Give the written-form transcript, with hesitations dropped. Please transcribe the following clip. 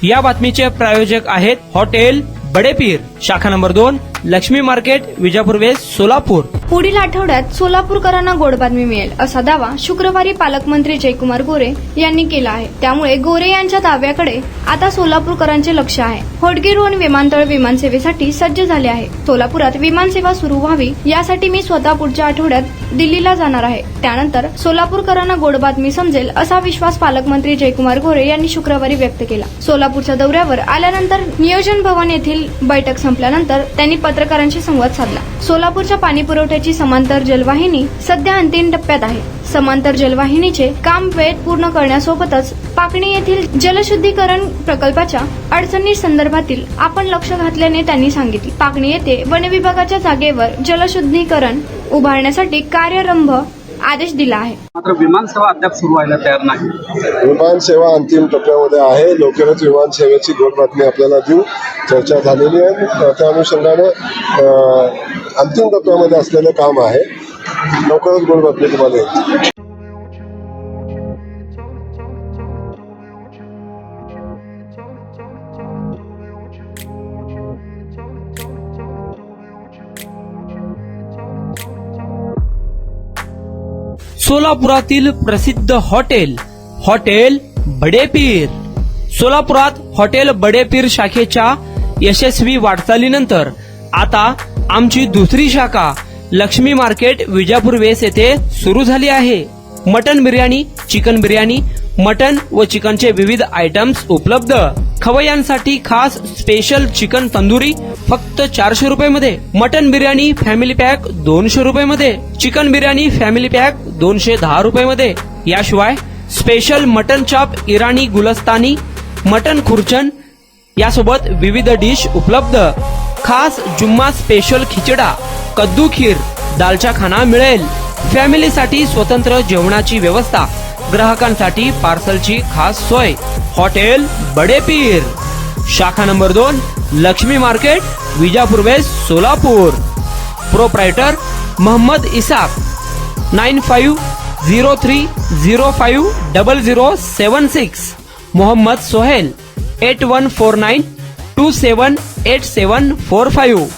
या बातमीचे प्रायोजक आहेत हॉटेल बडेपीर, शाखा number 2, Laxmi market, Vijapur west, Solapur. पुढील आठवड्यात सोलापूरकरांना गोड बातमी मिळेल असा दावा शुक्रवारी पालकमंत्री जयकुमार गोरे यांनी केला आहे। त्यामुळे गोरे यांच्या दाव्याकडे आता सोलापूरकरांचे लक्ष आहे। होडगी रोड विमानतळ विमानसेवेसाठी सज्ज झाले आहे। सोलापुरात विमानसेवा सुरू व्हावी यासाठी मी स्वतः पुढच्या आठवड्यात दिल्लीला जाणार आहे। त्यानंतर सोलापूरकरांना गोड बातमी समजेल असा विश्वास पालकमंत्री जयकुमार गोरे यांनी शुक्रवारी व्यक्त केला। सोलापूरच्या दौऱ्यावर आल्यानंतर नियोजन भवन येथील बैठक संपल्यानंतर त्यांनी पत्रकारांशी संवाद साधला। सोलापूरच्या पाणी पुरवठ्याची समांतर जलवाहिनी सध्या अंतिम टप्प्यात आहे। समांतर जलवाहिनीचे काम वेळेत पूर्ण करण्यासोबतच पाकणी येथील जलशुद्धीकरण प्रकल्पाच्या अडचणी संदर्भातील आपण लक्ष घातल्याने त्यांनी सांगितले। पाकणी येथे वन विभागाच्या जागेवर जलशुद्धीकरण उभारण्यासाठी कार्यारंभ आदेश दिला आहे। मात्र विमानसेवा अद्याप सुरू व्हायला तयार नाही। विमानसेवा अंतिम टप्प्यामध्ये आहे। लवकरच विमानसेवेची गोड बातमी आपल्याला देऊ, चर्चा झालेली आहे। त्या अनुषंगाने अंतिम टप्प्यामध्ये असलेलं काम आहे। लवकरच गोड बातमी तुम्हाला येईल। सोलापुरातील प्रसिद्ध हॉटेल बडेपीर। सोलापुरात हॉटेल बडेपीर शाखेच्या यशस्वी वाटचालीनंतर आता आमची दुसरी शाखा लक्ष्मी मार्केट, विजापूर वेस्ट येथे सुरू झाली आहे। Mutton biryani, chicken biryani, mutton व चिकनचे विविध आयटम्स उपलब्ध। खवय्यांसाठी खास स्पेशल चिकन तंदुरी फक्त 400 रुपये मध्ये, मटन बिर्याणी फॅमिली पॅक 200 रुपये मध्ये, चिकन बिर्याणी फॅमिली पॅक 210 रुपये मध्ये। याशिवाय स्पेशल मटन चाप, इराणी गुलस्तानी, मटन खुर्चन यासोबत विविध डिश उपलब्ध। खास जुम्मा स्पेशल खिचडा, कद्दू खीर, दालचा खाना मिळेल। फॅमिलीसाठी स्वतंत्र जेवणाची व्यवस्था, ग्राहकांसाठी पार्सलची खास सोय। हॉटेल बडेपीर, शाखा number 2, Laxmi market, Vijapur west, Solapur. Proprietor Mohammad Isaq, 9503050076। Mohammad Sohail, 8149278745।